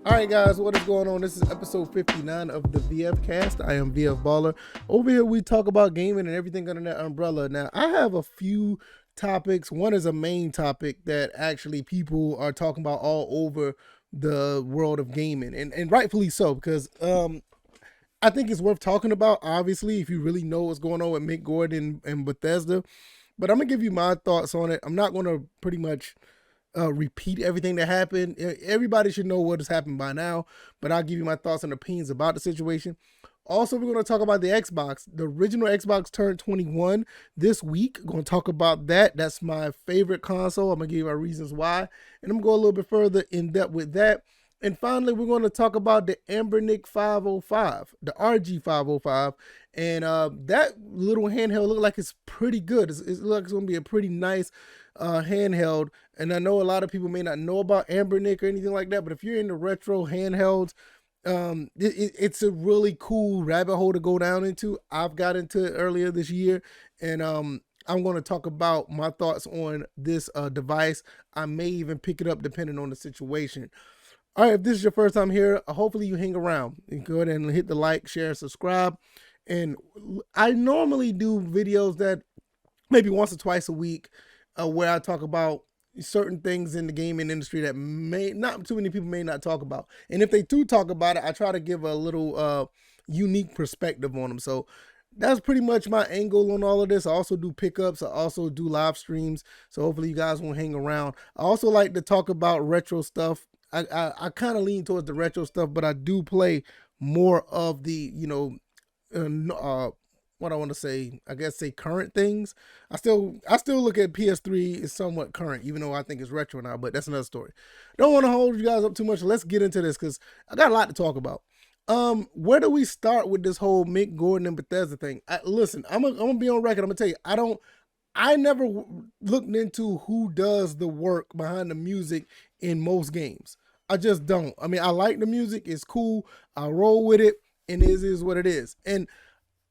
All right, guys, what is going on? This is episode 59 of the VF Cast. I am VF Baller. Over here, we talk about gaming and everything under that umbrella. Now, I have a few topics. One is a main topic that actually people are talking about all over the world of gaming, and rightfully so, because I think it's worth talking about, obviously, if you really know what's going on with Mick Gordon and Bethesda. But I'm going to give you my thoughts on it. I'm not going to pretty much repeat everything that happened. Everybody should know what has happened by now, but I'll give you my thoughts and opinions about the situation. Also, we're going to talk about the Xbox. The original Xbox turned 21 this week. We're going to talk about that. That's my favorite console. I'm going to give you my reasons why, and I'm going to go a little bit further in depth with that. And finally, we're going to talk about the Ambernic 505, the RG 505, and that little handheld look like it's pretty good. It looks like it's going to be a pretty nice handheld. And I know a lot of people may not know about Ambernic or anything like that, but if you're into retro handhelds, it's a really cool rabbit hole to go down into. I've got into it earlier this year, and I'm going to talk about my thoughts on this device. I may even pick it up depending on the situation. All right, if this is your first time here, hopefully you hang around. You can go ahead and hit the like, share, subscribe. And I normally do videos that maybe once or twice a week where I talk about certain things in the gaming industry that may not too many people may not talk about. And if they do talk about it, I try to give a little unique perspective on them. So that's pretty much my angle on all of this. I also do pickups. I also do live streams. So hopefully you guys won't hang around. I also like to talk about retro stuff. I kind of lean towards the retro stuff, but I do play more of the, what I want to say, I guess say current things. I still look at PS3 as somewhat current, even though I think it's retro now, but that's another story. Don't want to hold you guys up too much. Let's get into this because I got a lot to talk about. Where do we start with this whole Mick Gordon and Bethesda thing? Listen, I'm gonna be on record. I'm gonna tell you, I never looked into who does the work behind the music in most games. I just don't. I mean, I like the music. It's cool. I roll with it, and it is what it is. And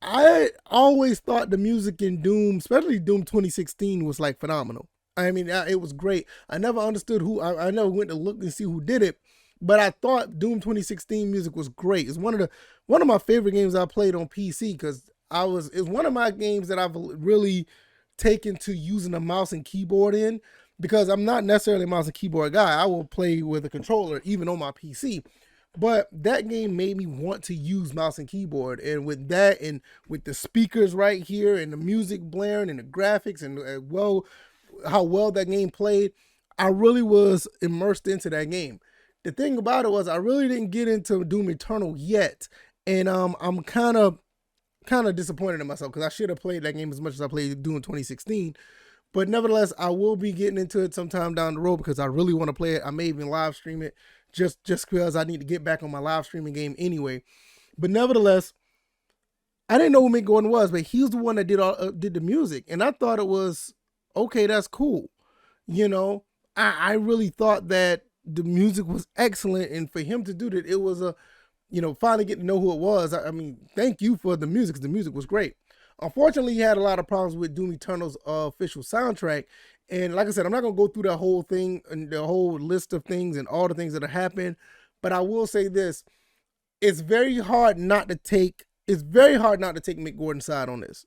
I always thought the music in Doom, especially Doom 2016, was like phenomenal. I mean, it was great. I never understood who. I never went to look and see who did it, but I thought Doom 2016 music was great. It's one of my favorite games I played on PC because it's one of my games that I've really taken to using a mouse and keyboard in, because I'm not necessarily a mouse and keyboard guy. I will play with a controller even on my PC. But that game made me want to use mouse and keyboard. And with that, and with the speakers right here, and the music blaring, and the graphics, and how well that game played, I really was immersed into that game. The thing about it was I really didn't get into Doom Eternal yet. And I'm kind of disappointed in myself because I should have played that game as much as I played Doom 2016. But nevertheless, I will be getting into it sometime down the road because I really want to play it. I may even live stream it just because I need to get back on my live streaming game anyway. But nevertheless, I didn't know who Mick Gordon was, but he was the one that did the music. And I thought it was, okay, that's cool. I really thought that the music was excellent. And for him to do that, it was finally getting to know who it was. I mean, thank you for the music, because the music was great. Unfortunately, he had a lot of problems with Doom Eternal's official soundtrack. And like I said, I'm not going to go through that whole thing and the whole list of things and all the things that have happened. But I will say this. It's very hard not to take Mick Gordon's side on this.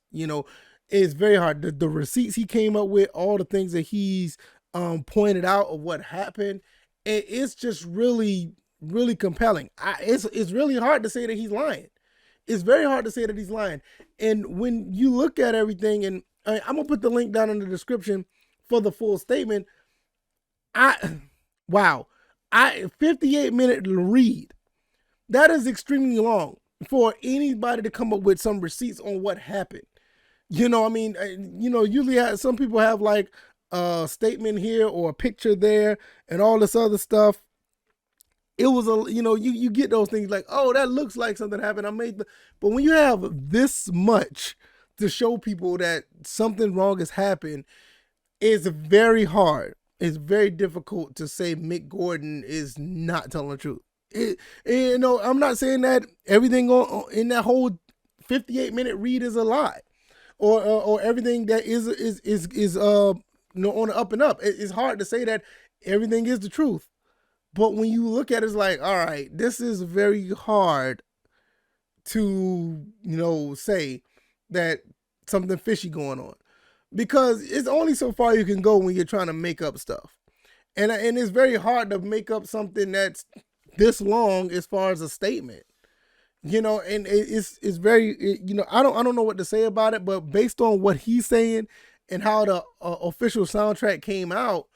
It's very hard. The receipts he came up with, all the things that he's pointed out of what happened, it's just really, really compelling. It's really hard to say that he's lying. It's very hard to say that he's lying. And when you look at everything, and I'm going to put the link down in the description for the full statement. 58-minute read. That is extremely long for anybody to come up with some receipts on what happened. Usually some people have like a statement here or a picture there and all this other stuff. It was you get those things like, oh, that looks like something happened. But when you have this much to show people that something wrong has happened, it's very hard. It's very difficult to say Mick Gordon is not telling the truth. I'm not saying that everything in that whole 58-minute read is a lie, or everything that is on the up and up. It's hard to say that everything is the truth. But when you look at it, it's like, all right, this is very hard to, say that something fishy going on, because it's only so far you can go when you're trying to make up stuff. And it's very hard to make up something that's this long as far as a statement. And it's very, I don't know what to say about it, but based on what he's saying and how the official soundtrack came out,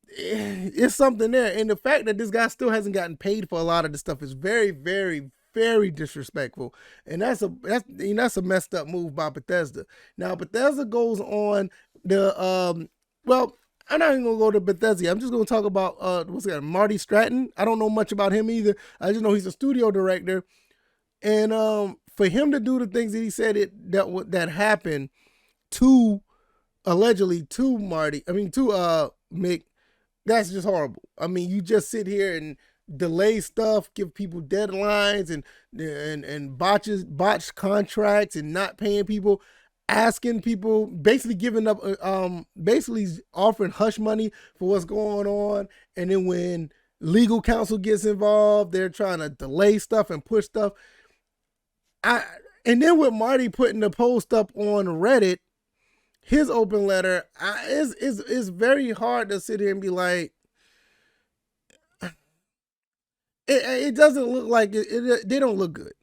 it's something there. And the fact that this guy still hasn't gotten paid for a lot of this stuff is very, very, very disrespectful. And that's a messed up move by Bethesda. Now Bethesda goes on the well, I'm not even gonna go to Bethesda. I'm just gonna talk about what's that, Marty Stratton. I don't know much about him either. I just know he's a studio director. And for him to do the things that he said that happened to, allegedly, to Mick, that's just horrible. I mean, you just sit here and delay stuff, give people deadlines, and botched contracts, and not paying people, asking people, basically giving up, basically offering hush money for what's going on, and then when legal counsel gets involved, they're trying to delay stuff and push stuff. And then with Marty putting the post up on Reddit, his open letter, it's very hard to sit here and be like, it doesn't look like they don't look good.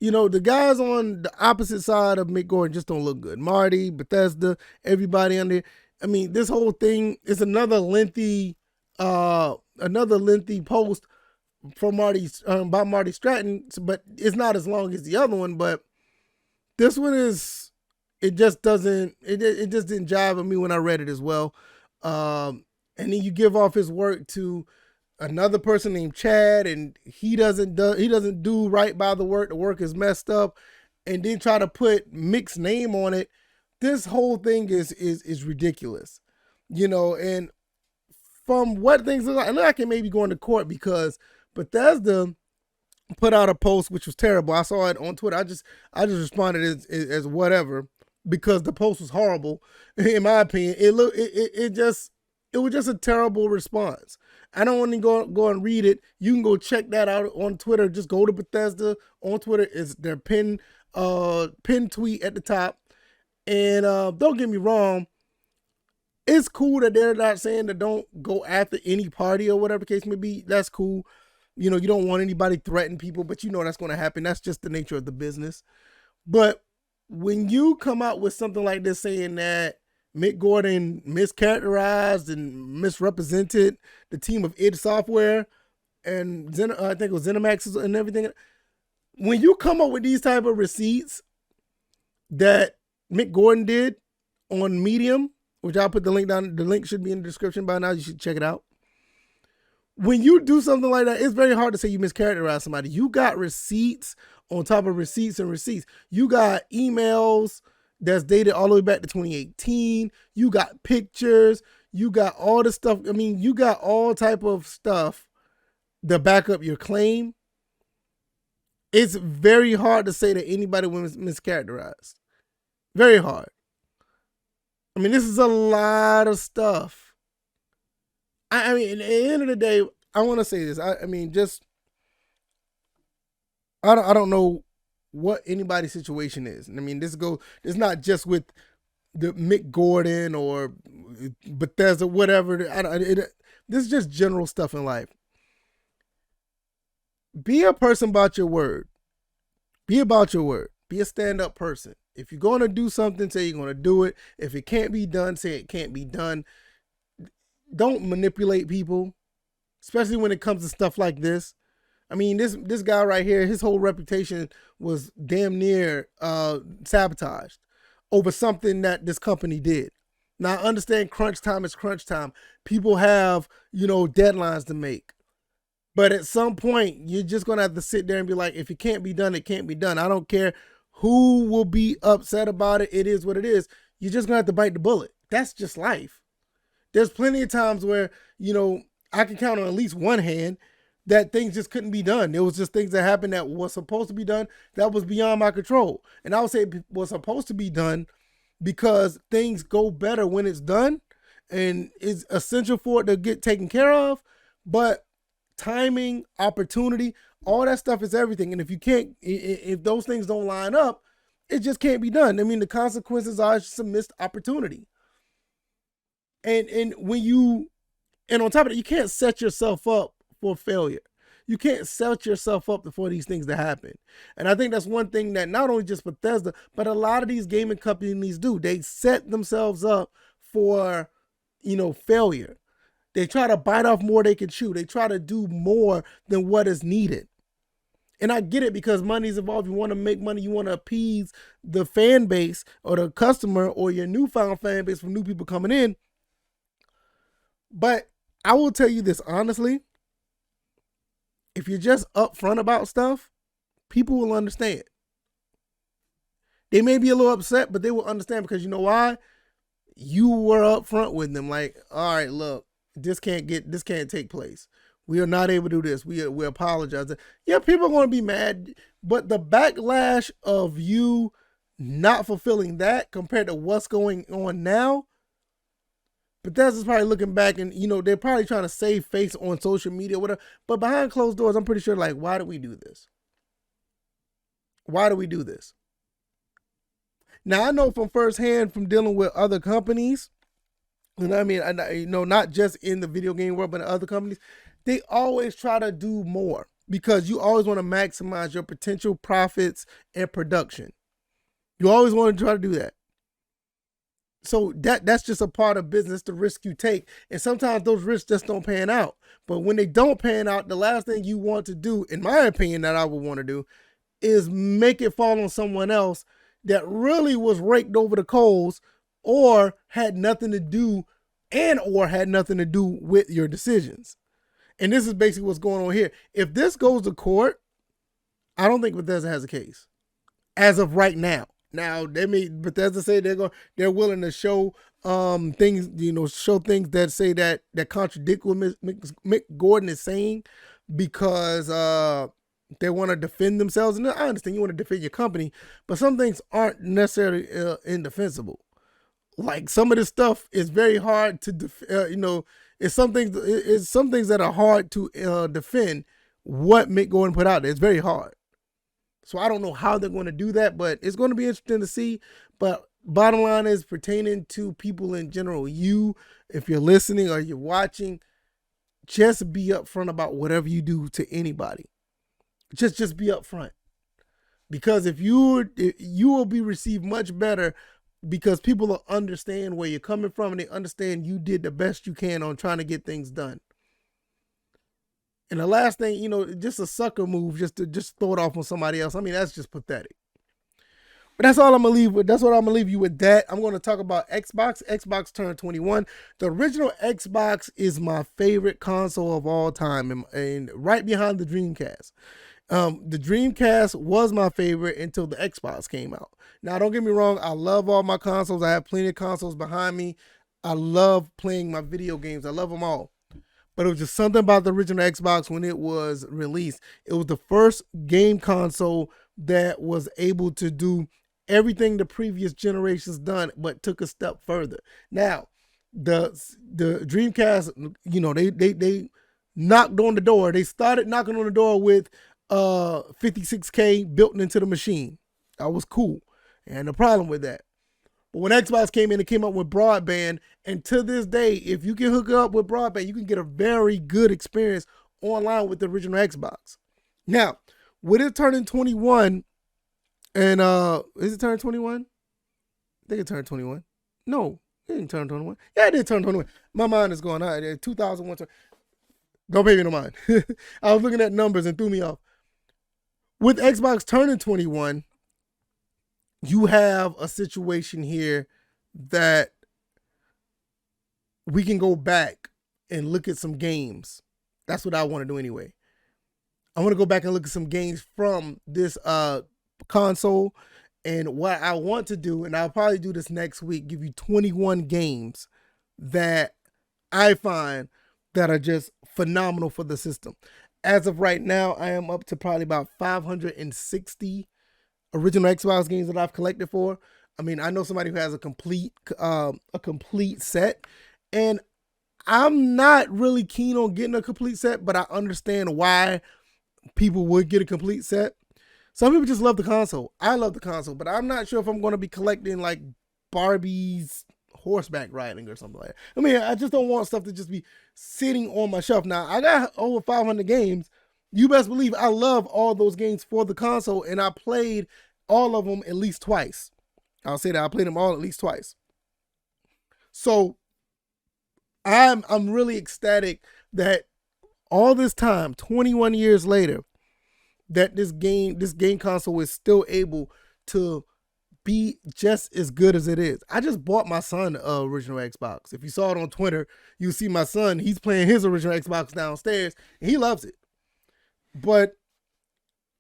The guys on the opposite side of Mick Gordon just don't look good. Marty, Bethesda, everybody on there. I mean, this whole thing is another lengthy post from by Marty Stratton, but it's not as long as the other one. But this one is, it just just didn't jive with me when I read it as well. And then you give off his work to another person named Chad, and he doesn't do right by the work. The work is messed up, and then try to put Mick's name on it. This whole thing is ridiculous, And from what things look like, and I can maybe go into court because Bethesda put out a post which was terrible. I saw it on Twitter. I just responded as whatever, because the post was horrible in my opinion. It was just a terrible response. I don't want to go and read it. You can go check that out on Twitter. Just go to Bethesda on Twitter. It's their pinned tweet at the top. And don't get me wrong, it's cool that they're not saying that don't go after any party or whatever the case may be. That's cool. You don't want anybody threatening people, but that's going to happen. That's just the nature of the business. But when you come out with something like this saying that Mick Gordon mischaracterized and misrepresented the team of id Software and I think it was ZeniMax and everything, when you come up with these type of receipts that Mick Gordon did on Medium, which I'll put the link down, the link should be in the description by now, you should check it out. When you do something like that, it's very hard to say you mischaracterize somebody. You got receipts on top of receipts and receipts. You got emails that's dated all the way back to 2018. You got pictures. You got all the stuff. I mean, you got all type of stuff to back up your claim. It's very hard to say that anybody was mischaracterized. Very hard. I mean, this is a lot of stuff. I mean, at the end of the day, I want to say this. I don't know what anybody's situation is. I mean, it's not just with the Mick Gordon or Bethesda, whatever. This is just general stuff in life. Be a person about your word. Be about your word. Be a stand-up person. If you're going to do something, say you're going to do it. If it can't be done, say it can't be done. Don't manipulate people, especially when it comes to stuff like this. I mean, this guy right here, his whole reputation was damn near sabotaged over something that this company did. Now, I understand crunch time is crunch time. People have, deadlines to make. But at some point, you're just going to have to sit there and be like, if it can't be done, it can't be done. I don't care who will be upset about it. It is what it is. You're just going to have to bite the bullet. That's just life. There's plenty of times where, I can count on at least one hand that things just couldn't be done. There was just things that happened that was supposed to be done that was beyond my control. And I would say it was supposed to be done because things go better when it's done and it's essential for it to get taken care of. But timing, opportunity, all that stuff is everything. And if you can't, if those things don't line up, it just can't be done. I mean, the consequences are just a missed opportunity. And when you, and on top of it, you can't set yourself up for failure. You can't set yourself up for these things to happen. And I think that's one thing that not only just Bethesda, but a lot of these gaming companies do. They set themselves up for, failure. They try to bite off more they can chew. They try to do more than what is needed. And I get it because money's involved. You want to make money. You want to appease the fan base or the customer or your newfound fan base from new people coming in. But I will tell you this honestly. If you're just upfront about stuff, people will understand. They may be a little upset, but they will understand because you know why? You were upfront with them. Like, all right, look, this can't take place. We are not able to do this. We apologize. Yeah, people are going to be mad, but the backlash of you not fulfilling that compared to what's going on now, Bethesda's probably looking back and, they're probably trying to save face on social media or whatever. But behind closed doors, I'm pretty sure, like, why do we do this? Why do we do this? Now, I know from firsthand from dealing with other companies, and I mean, not just in the video game world, but in other companies, they always try to do more because you always want to maximize your potential profits and production. You always want to try to do that. So that's just a part of business, the risk you take. And sometimes those risks just don't pan out. But when they don't pan out, the last thing you want to do, in my opinion, that I would want to do, is make it fall on someone else that really was raked over the coals or had nothing to do with your decisions. And this is basically what's going on here. If this goes to court, I don't think Bethesda has a case as of right now. Now, Bethesda say they're willing to show things, show things that say that contradict what Mick Gordon is saying because they want to defend themselves. And I understand you want to defend your company, but some things aren't necessarily indefensible. Like some of this stuff is very hard to it's some things that are hard to defend what Mick Gordon put out there. It's very hard. So I don't know how they're going to do that, but it's going to be interesting to see. But bottom line is, pertaining to people in general, if you're listening or you're watching, just be upfront about whatever you do to anybody. Just be upfront. Because if you will be received much better because people will understand where you're coming from and they understand you did the best you can on trying to get things done. And the last thing, just a sucker move, just to throw it off on somebody else. I mean, that's just pathetic. But that's all I'm gonna leave with. That's what I'm gonna leave you with. That I'm gonna talk about Xbox. Xbox turned 21. The original Xbox is my favorite console of all time, and right behind the Dreamcast. The Dreamcast was my favorite until the Xbox came out. Now, don't get me wrong. I love all my consoles. I have plenty of consoles behind me. I love playing my video games. I love them all. But it was just something about the original Xbox when it was released. It was the first game console that was able to do everything the previous generations done, but took a step further. Now, the Dreamcast, they knocked on the door. They started knocking on the door with 56K built into the machine. That was cool. And no problem with that. But when Xbox came in, it came up with broadband. And to this day, if you can hook up with broadband, you can get a very good experience online with the original Xbox. Now, with it turning 21, and is it turning 21? I think it turned 21. No, it didn't turn 21. Yeah, it did turn 21. My mind is going on. 2001. Don't pay me no mind. I was looking at numbers and threw me off. With Xbox turning 21, you have a situation here that we can go back and look at some games. That's what I want to do anyway. I want to go back and look at some games from this console. And what I want to do, and I'll probably do this next week, give you 21 games that I find that are just phenomenal for the system. As of right now, I am up to probably about 560 original Xbox games that I've collected for. I mean, I know somebody who has a complete set, and I'm not really keen on getting a complete set, but I understand why people would get a complete set. Some people just love the console. I love the console, but I'm not sure if I'm going to be collecting like Barbie's horseback riding or something like that. I mean, I just don't want stuff to just be sitting on my shelf. Now, I got over 500 games. You best believe I love all those games for the console, and I played all of them at least twice. I'll say that I played them all at least twice. So I'm really ecstatic that all this time, 21 years later, that this game console is still able to be just as good as it is. I just bought my son a original Xbox. If you saw it on Twitter, you see my son, he's playing his original Xbox downstairs and he loves it. But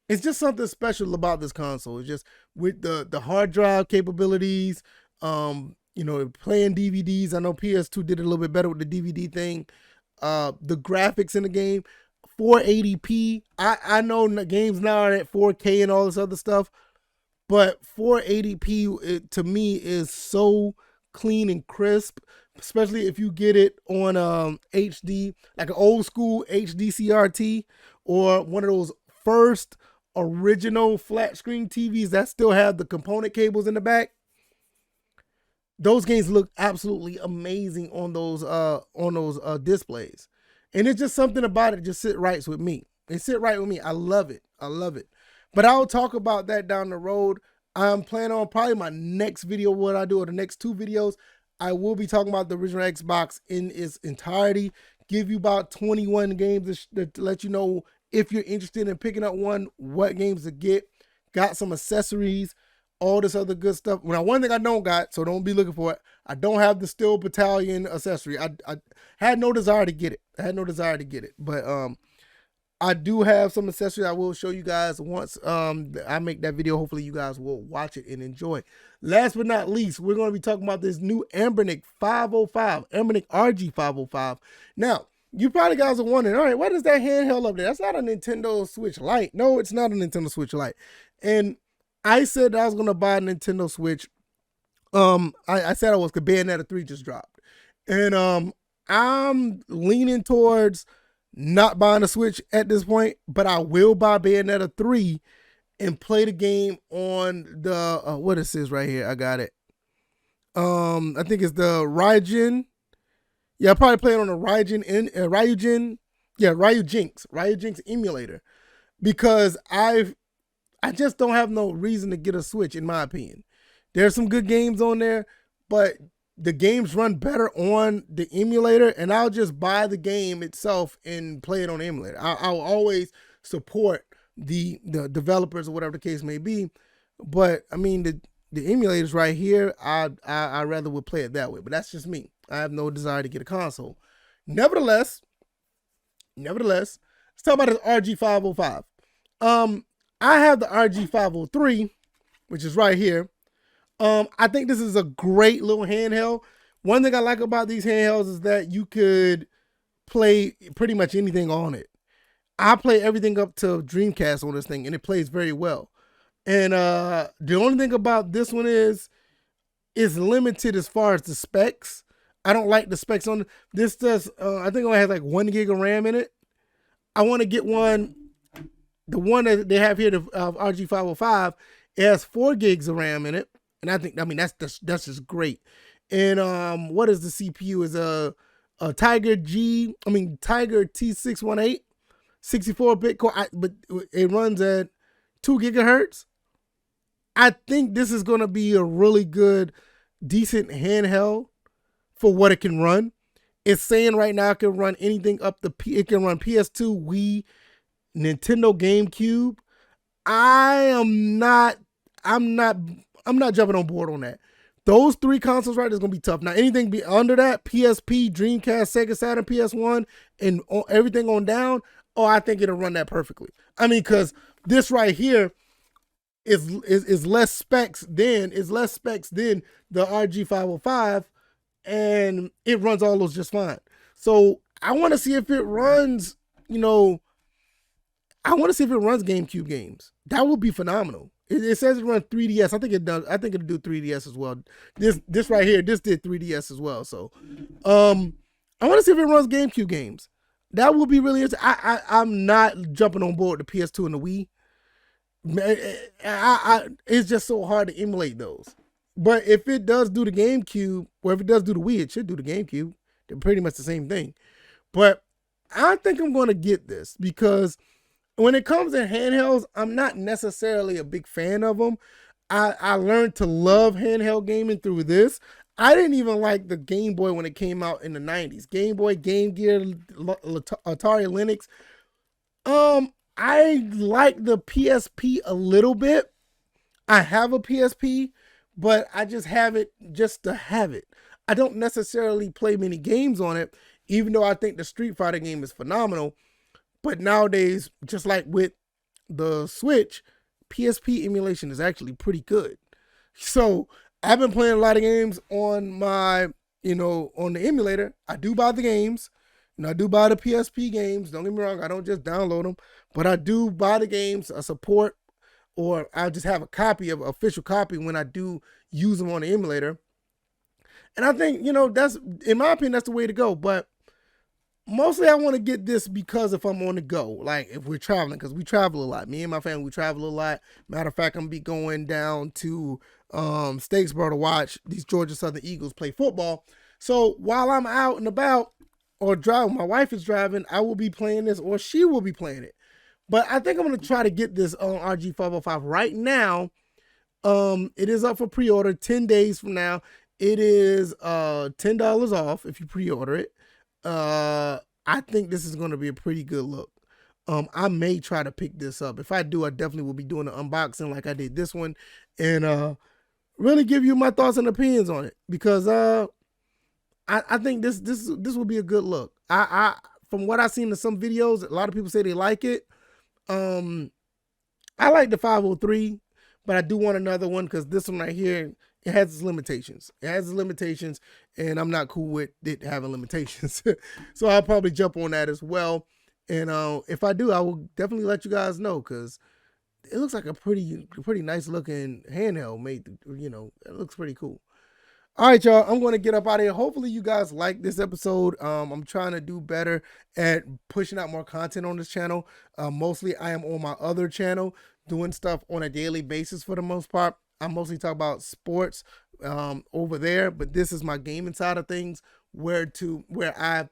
it's just something special about this console. It's just with the hard drive capabilities, playing DVDs. I know PS2 did it a little bit better with the DVD thing. The graphics in the game, 480p. I know games now are at 4K and all this other stuff, but 480p to me is so clean and crisp, especially if you get it on HD, like an old school HD CRT or one of those first original flat screen TVs that still have the component cables in the back. Those games look absolutely amazing on those displays. And it's just something about it just sit right with me. It sit right with me. I love it. I love it. But I'll talk about that down the road. I'm planning on probably my next video, what I do, or the next 2 videos. I will be talking about the original Xbox in its entirety. Give you about 21 games to let you know if you're interested in picking up one, what games to get. Got some accessories, all this other good stuff. Now, one thing I don't got, so don't be looking for it. I don't have the Steel Battalion accessory. I had no desire to get it. But I do have some accessories I will show you guys once I make that video. Hopefully you guys will watch it and enjoy. Last but not least, we're going to be talking about this new Anbernic 505, Anbernic RG 505. Now, you probably guys are wondering, all right, what is that handheld up there? That's not a Nintendo Switch Lite. No, it's not a Nintendo Switch Lite. And I said I was going to buy a Nintendo Switch. I said I was, because Bayonetta 3 just dropped. And I'm leaning towards not buying a Switch at this point, but I will buy Bayonetta 3 and play the game on the, what is this right here? I got it. I think it's the Ryujin. Yeah, I'll probably play it on the Ryujinx emulator, because I just don't have no reason to get a Switch, in my opinion. There's some good games on there, but the games run better on the emulator, and I'll just buy the game itself and play it on the emulator. I'll always support the developers or whatever the case may be, but I mean the emulators right here, I rather would play it that way. But that's just me. I have no desire to get a console. Nevertheless, let's talk about this RG505. I have the RG503, which is right here. I think this is a great little handheld. One thing I like about these handhelds is that you could play pretty much anything on it. I play everything up to Dreamcast on this thing, and it plays very well. And the only thing about this one is it's limited as far as the specs. I don't like the specs on this. Does I think it only has like 1 gig of RAM in it. I want to get one. The one that they have here, the RG505, it has 4 gigs of RAM in it. And I mean, that's just great. And what is the CPU? Is a Tiger T618, 64-bit core, but it runs at 2 gigahertz. I think this is going to be a really good, decent handheld for what it can run. It's saying right now it can run anything up to it can run PS2, Wii, Nintendo GameCube. I'm not jumping on board on that. Those 3 consoles right there is going to be tough. Now, anything be under that, PSP, Dreamcast, Sega Saturn, PS1, and everything on down, I think it'll run that perfectly. I mean, because this right here is less specs than the RG505, and it runs all those just fine. So I want to see if it runs, GameCube games. That would be phenomenal. It says it runs 3DS. I think it does. I think it'll do 3DS as well. This right here, this did 3DS as well. So, I want to see if it runs GameCube games. That would be really interesting. I'm not jumping on board the PS2 and the Wii. It's just so hard to emulate those. But if it does do the GameCube, or if it does do the Wii, it should do the GameCube. They're pretty much the same thing. But I think I'm going to get this because when it comes to handhelds, I'm not necessarily a big fan of them. I learned to love handheld gaming through this. I didn't even like the Game Boy when it came out in the 90s. Game Boy, Game Gear, Atari Lynx. I like the PSP a little bit. I have a PSP, but I just have it just to have it. I don't necessarily play many games on it, even though I think the Street Fighter game is phenomenal. But nowadays, just like with the Switch, PSP emulation is actually pretty good. So I've been playing a lot of games on my, on the emulator. I do buy the games. I do buy the PSP games. Don't get me wrong. I don't just download them, but I do buy the games. I support, or I'll just have a copy of an official copy when I do use them on the emulator. And I think, that's, in my opinion, that's the way to go. But mostly I want to get this because if I'm on the go, like if we're traveling, because we travel a lot. Me and my family, we travel a lot. Matter of fact, I'm going to be going down to Statesboro to watch these Georgia Southern Eagles play football. So while I'm out and about or driving, my wife is driving, I will be playing this or she will be playing it. But I think I'm going to try to get this on RG505 right now. It is up for pre-order 10 days from now. It is $10 off if you pre-order it. I think this is going to be a pretty good look. I may try to pick this up. If I do, I definitely will be doing an unboxing like I did this one, and really give you my thoughts and opinions on it because I think this will be a good look. I from what I've seen in some videos, a lot of people say they like it. I like the 503, but I do want another one because this one right here, it has its limitations. It has its limitations, and I'm not cool with it having limitations. So I'll probably jump on that as well. And if I do, I will definitely let you guys know because it looks like a pretty nice looking handheld made. It looks pretty cool. All right, y'all, I'm going to get up out of here. Hopefully you guys like this episode. I'm trying to do better at pushing out more content on this channel. Mostly I am on my other channel doing stuff on a daily basis for the most part. I mostly talk about sports over there, but this is my gaming side of things where I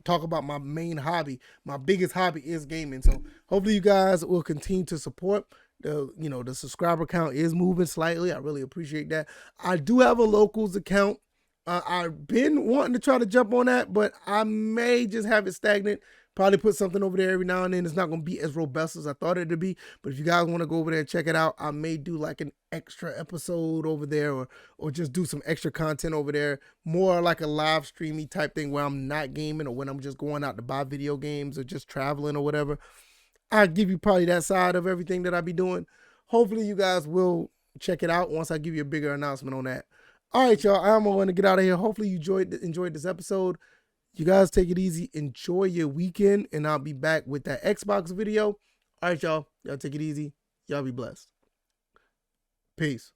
talk about my main hobby. My biggest hobby is gaming. So hopefully you guys will continue to support. The subscriber count is moving slightly. I really appreciate that. I do have a locals account. I've been wanting to try to jump on that, but I may just have it stagnant. Probably put something over there every now and then. It's not going to be as robust as I thought it to be. But if you guys want to go over there and check it out, I may do like an extra episode over there or just do some extra content over there. More like a live streamy type thing where I'm not gaming or when I'm just going out to buy video games or just traveling or whatever. I'll give you probably that side of everything that I be doing. Hopefully you guys will check it out once I give you a bigger announcement on that. All right, y'all. I'm going to get out of here. Hopefully you enjoyed this episode. You guys take it easy. Enjoy your weekend, and I'll be back with that Xbox video. All right, y'all. Y'all take it easy. Y'all be blessed. Peace.